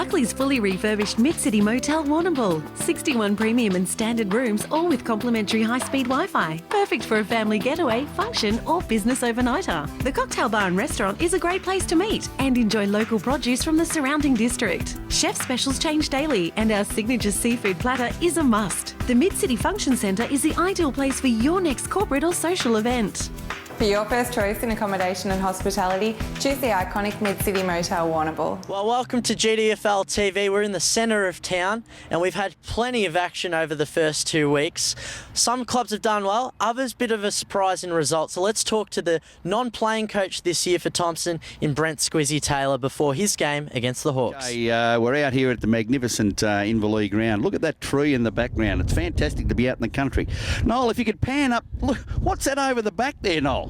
Buckley's fully refurbished Mid-City Motel Warrnambool. 61 premium and standard rooms, all with complimentary high-speed Wi-Fi. Perfect for a family getaway, function or business overnighter. The cocktail bar and restaurant is a great place to meet and enjoy local produce from the surrounding district. Chef specials change daily and our signature seafood platter is a must. The Mid-City Function Centre is the ideal place for your next corporate or social event. For your first choice in accommodation and hospitality, choose the iconic Mid-City Motel Warrnambool. Well, welcome to GDFL TV. We're in the centre of town and we've had plenty of action over the first 2 weeks. Some clubs have done well, others bit of a surprise in results. So let's talk to the non-playing coach this year for Thompson in Brent Squizzy Taylor before his game against the Hawks. We're out here at the magnificent Inverleigh ground. Look at that tree in the background. It's fantastic to be out in the country. Noel, if you could pan up, look, what's that over the back there, Noel?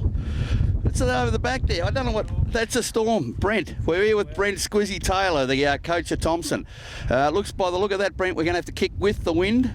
It's over the back there. I don't know what... That's a storm. Brent. We're here with Brent Squizzy Taylor, the coach of Thompson. Looks by the look of that, Brent, we're going to have to kick with the wind.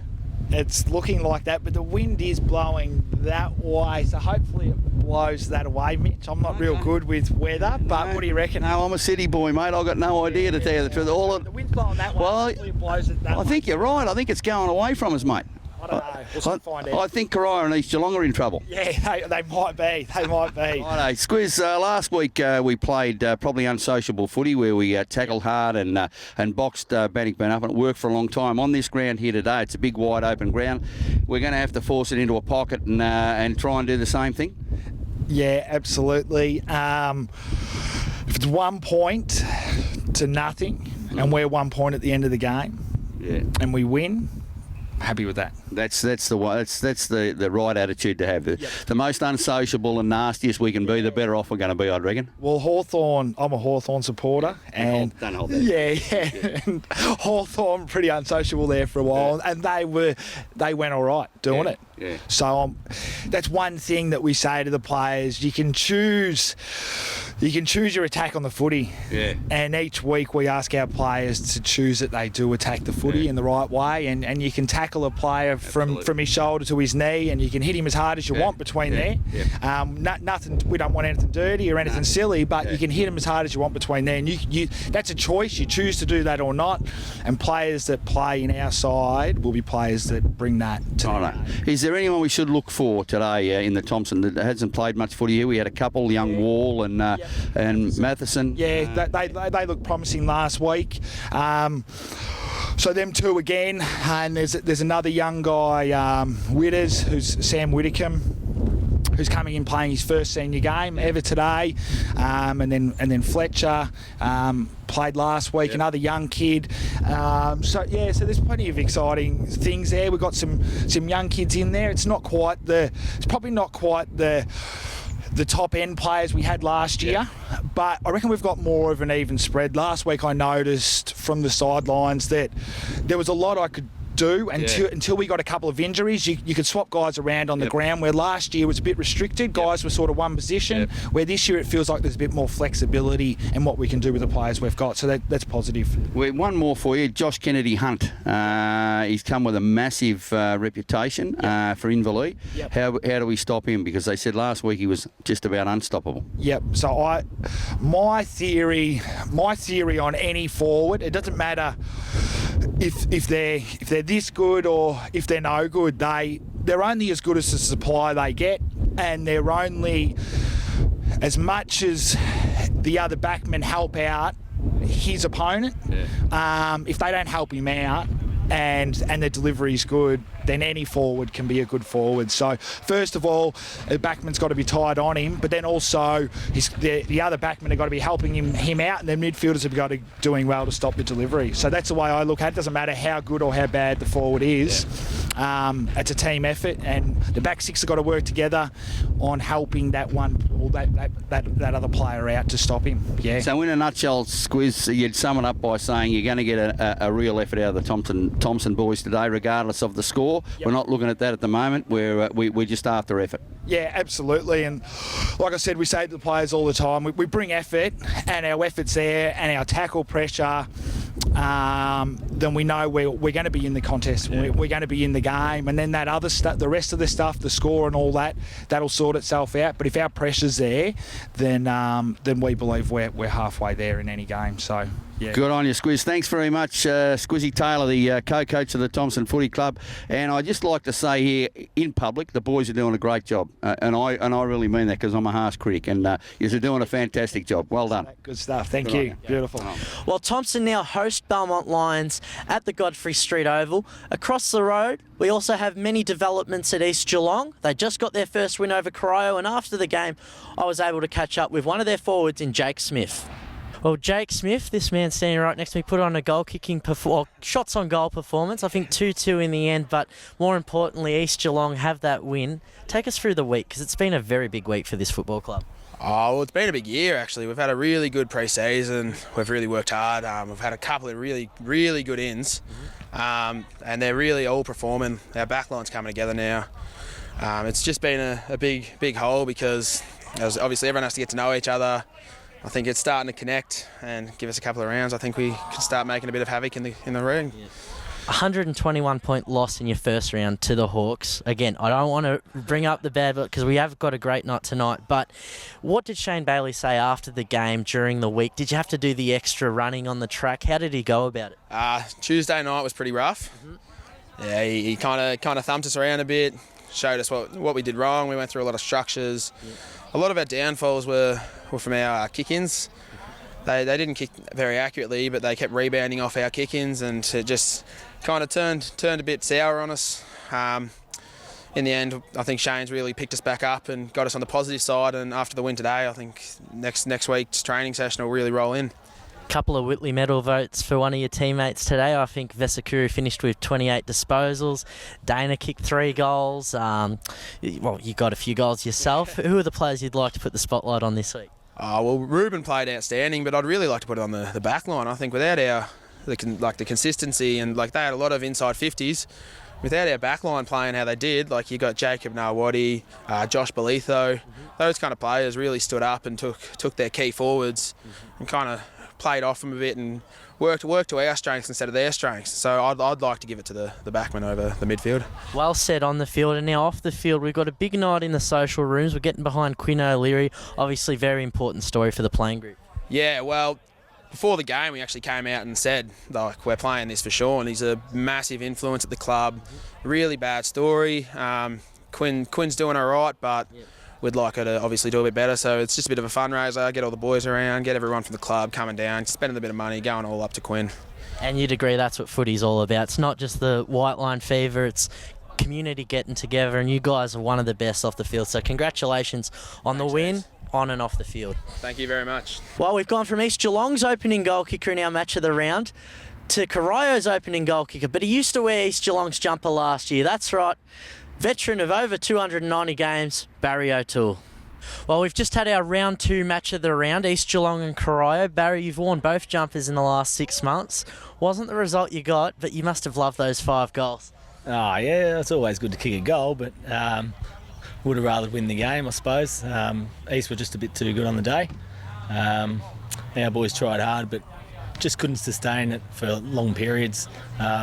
It's looking like that, but the wind is blowing that way, so hopefully it blows that away, Mitch. I'm not real good with weather, but what do you reckon? No, I'm a city boy, mate. I've got no idea to tell you the truth. The wind's blowing that way, hopefully it blows it that way. I think you're right. I think it's going away from us, mate. I don't know. We'll soon find out. I think Carrara and East Geelong are in trouble. Yeah, they might be. They might be. Righto. Squiz, last week we played probably unsociable footy where we tackled hard and boxed Bannockburn up, and it worked for a long time. On this ground here today, it's a big wide open ground. We're going to have to force it into a pocket and try and do the same thing. Yeah, absolutely. If it's 1 point to nothing and we're 1 point at the end of the game and we win, happy with that. That's the right attitude to have. The most unsociable and nastiest we can be, the better off we're going to be, I'd reckon. Well, Hawthorn, I'm a Hawthorn supporter, and don't hold that. Yeah. And Hawthorn pretty unsociable there for a while, and they went all right doing it. Yeah. So that's one thing that we say to the players: you can choose your attack on the footy. Yeah. And each week we ask our players to choose that they do attack the footy in the right way, and you can tackle a player from his shoulder to his knee, and you can hit him as hard as you want between there. Yeah. Nothing. We don't want anything dirty or anything silly, but you can hit him as hard as you want between there, and you that's a choice. You choose to do that or not. And players that play in our side will be players that bring that to the game. Is there anyone we should look for today in the Thompson that hasn't played much footy here? We had a couple, young Wall and Matheson. Yeah, they look promising last week. So them two again, and there's another young guy, Witters, who's Sam Whitcomb, who's coming in playing his first senior game ever today, and then Fletcher played last week, another young kid. So there's plenty of exciting things there. We've got some young kids in there. It's probably not quite the top end players we had last year, but I reckon we've got more of an even spread. Last week I noticed from the sidelines that there was a lot I could do until we got a couple of injuries. You could swap guys around on the ground, where last year was a bit restricted. Guys were sort of one position, where this year it feels like there's a bit more flexibility in what we can do with the players we've got. So that's positive. One more for you, Josh Kennedy Hunt. He's come with a massive reputation for Inverleigh. How do we stop him? Because they said last week he was just about unstoppable. Yep. So my theory on any forward, it doesn't matter if they're this good or if they're no good, they're only as good as the supply they get, and they're only as much as the other backmen help out his opponent. If they don't help him out and the delivery's good, then any forward can be a good forward. So first of all, the backman's got to be tied on him, but then also the other backmen have got to be helping him out, and then midfielders have got to be doing well to stop the delivery. So that's the way I look at it. It doesn't matter how good or how bad the forward is. It's a team effort, and the back six have got to work together on helping that one or that other player out to stop him. Yeah. So in a nutshell, Squiz, you'd sum it up by saying you're going to get a real effort out of the Thompson boys today, regardless of the score. We're not looking at that at the moment. We're just after effort. Yeah, absolutely. And like I said, we say to the players all the time, we bring effort, and our effort's there, and our tackle pressure, then we know we're going to be in the contest. We're going to be in the game, and then that other stuff, the rest of the stuff, the score and all that, that'll sort itself out. But if our pressure's there, then we believe we're halfway there in any game. So Yeah. Good on you, Squiz. Thanks very much, Squizzy Taylor, the co-coach of the Thompson Footy Club. And I'd just like to say here in public, the boys are doing a great job, and I really mean that because I'm a harsh critic, and you're doing a fantastic job. Well done. Good stuff. Thank you. Beautiful. Well, Thompson now host Belmont Lions at the Godfrey Street Oval. Across the road, we also have many developments at East Geelong. They just got their first win over Corio, and after the game, I was able to catch up with one of their forwards in Jake Smith. Well, Jake Smith, this man standing right next to me, put on a goal-kicking shots on goal performance. I think 2-2 in the end, but more importantly, East Geelong have that win. Take us through the week, because it's been a very big week for this football club. Oh, well, it's been a big year, actually. We've had a really good pre-season. We've really worked hard. We've had a couple of really, really good ins, and they're really all performing. Our backline's coming together now. It's just been a big hole because obviously everyone has to get to know each other. I think it's starting to connect and give us a couple of rounds. I think we can start making a bit of havoc in the ring. Yeah. 121-point loss in your first round to the Hawks. Again, I don't want to bring up the bad because we have got a great night tonight, but what did Shane Bailey say after the game during the week? Did you have to do the extra running on the track? How did he go about it? Tuesday night was pretty rough. Yeah, he kind of thumped us around a bit, showed us what we did wrong. We went through a lot of structures. A lot of our downfalls were from our kick-ins. They didn't kick very accurately, but they kept rebounding off our kick-ins, and it just kind of turned a bit sour on us. In the end, I think Shane's really picked us back up and got us on the positive side, and after the win today, I think next week's training session will really roll in. Couple of Whitley medal votes for one of your teammates today. I think Vesakuru finished with 28 disposals. Dana kicked 3 goals. Well, you got a few goals yourself. Who are the players you'd like to put the spotlight on this week? Well, Ruben played outstanding, but I'd really like to put it on the back line. I think without the consistency, and they had a lot of inside 50s. Without our back line playing how they did, you got Jacob Nawadi, Josh Belitho, those kind of players really stood up and took their key forwards and kind of played off them a bit and worked to our strengths instead of their strengths. So I'd like to give it to the backman over the midfield. Well said on the field, and now off the field we've got a big night in the social rooms. We're getting behind Quinn O'Leary, obviously very important story for the playing group. Yeah, well, before the game we actually came out and said we're playing this for Sean. He's a massive influence at the club. Really bad story. Quinn's doing all right, but we'd like her to obviously do a bit better, so it's just a bit of a fundraiser, get all the boys around, get everyone from the club coming down, spending a bit of money, going all up to Quinn. And you'd agree that's what footy's all about. It's not just the white line fever, it's community getting together, and you guys are one of the best off the field, so congratulations on the win. On and off the field. Thank you very much. Well, we've gone from East Geelong's opening goal kicker in our match of the round to Corio's opening goal kicker, but he used to wear East Geelong's jumper last year. That's right. Veteran of over 290 games, Barry O'Toole. Well, we've just had our round 2 match of the round, East Geelong and Corio. Barry, you've worn both jumpers in the last 6 months. Wasn't the result you got, but you must have loved those 5 goals. Oh, yeah, it's always good to kick a goal, but would have rather win the game, I suppose. East were just a bit too good on the day. Our boys tried hard, but just couldn't sustain it for long periods.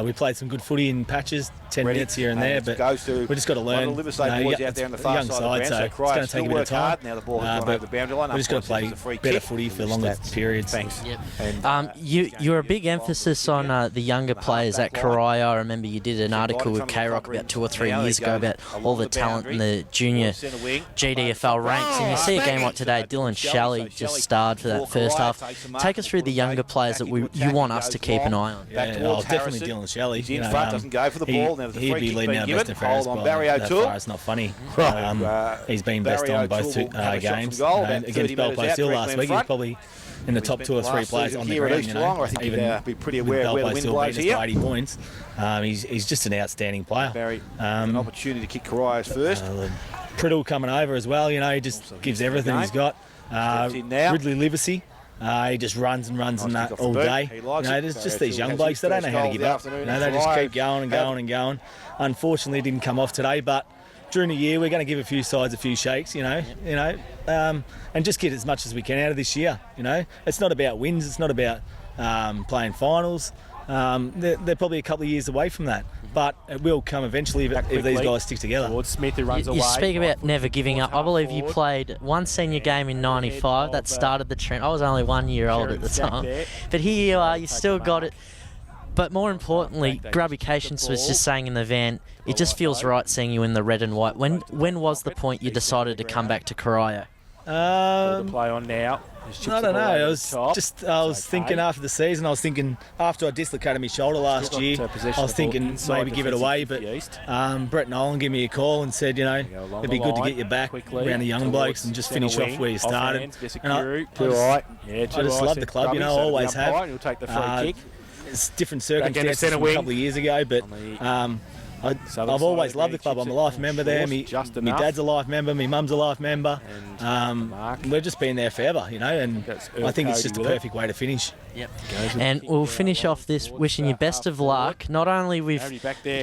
We played some good footy in patches, 10 minutes here and there, but we just got to learn. Boys out there on the far young side, so it's going to take a bit of time. Now the ball has gone over the boundary line. We just got to play better footy for longer periods. Thanks. Yep. You're a big emphasis on the younger players at Corio. I remember you did an article with K-Rock about 2 or 3 years ago about all the talent in the junior GDFL ranks, and you see a game like today, Dylan Shelley just starred for that first half. Take us through the younger players that you want us to keep an eye on. Definitely Dylan Shelley. He's in front, doesn't go for the ball. Now the he'd free be kick leading our being best given. and fairest. Hold on, Barry O'Toole. It's not funny. Right. He's been best on both games. Against Belpo Hill last week, he's probably in the top 2 or 3 players on the ground. I think he'd be pretty aware of where the wind blows here. 80 points. He's just an outstanding player. Barry, an opportunity to kick Corio's first. Priddle coming over as well. He just gives everything he's got. Ridley Livesey. He just runs and that all day. There's just these young blokes, they don't know how to give up. They just keep going and going and going. Unfortunately, it didn't come off today, but during the year, we're going to give a few sides a few shakes, and just get as much as we can out of this year. It's not about wins. It's not about playing finals. They're probably a couple of years away from that. but it will come eventually if these guys stick together. Towards Smith, who runs away. You speak about never giving up. I believe you played one senior game in '95 that started the trend. I was only 1 year old at the time, but here you are. You still got it. But more importantly, Grubby Cations was just saying in the van, it just feels right seeing you in the red and white. When was the point you decided to come back to Corio? Play on now. I don't know. I was thinking after the season. I was thinking after I dislocated my shoulder last year. I was thinking maybe give it away, but Brett Nolan gave me a call and said, it'd be good to get you back around the young blokes and just finish off where you started. And I just love the club. I always have. He'll take the free kick. It's different circumstances from a couple of years ago, but I've always loved the club. I'm a life member there. My dad's a life member. My mum's a life member. We've just been there forever, and I think it's just a perfect way to finish. Yep. And we'll finish off this wishing you best of luck, not only with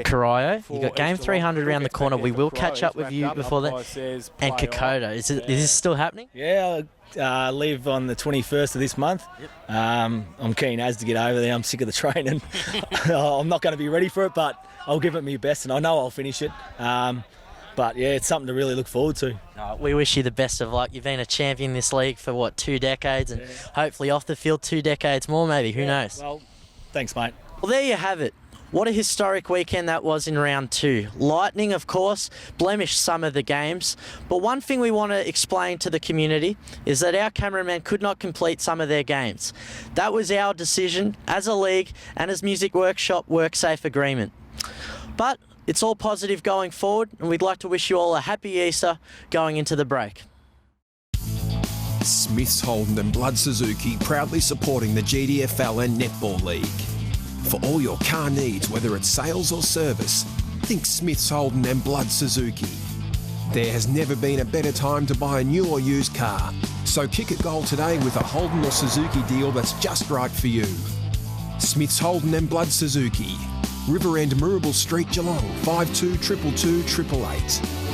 Corio, you've got game 300 around the corner. We will catch up with you before that. And Kokoda. Is this still happening? Yeah, I leave on the 21st of this month. I'm keen as to get over there. I'm sick of the training. I'm not going to be ready for it, but I'll give it my best, and I know I'll finish it. But yeah, it's something to really look forward to. We wish you the best of luck. You've been a champion in this league for 2 decades, and hopefully off the field 2 decades more, maybe. Who knows? Well, thanks, mate. Well, there you have it. What a historic weekend that was in round 2. Lightning, of course, blemished some of the games. But one thing we want to explain to the community is that our cameramen could not complete some of their games. That was our decision as a league and as Music Workshop WorkSafe agreement. But it's all positive going forward, and we'd like to wish you all a happy Easter going into the break. Smiths Holden and Blood Suzuki proudly supporting the GDFL and Netball League. For all your car needs, whether it's sales or service, think Smiths Holden and Blood Suzuki. There has never been a better time to buy a new or used car, so kick a goal today with a Holden or Suzuki deal that's just right for you. Smiths Holden and Blood Suzuki, River End, Mirabel Street, Geelong, 5222 888.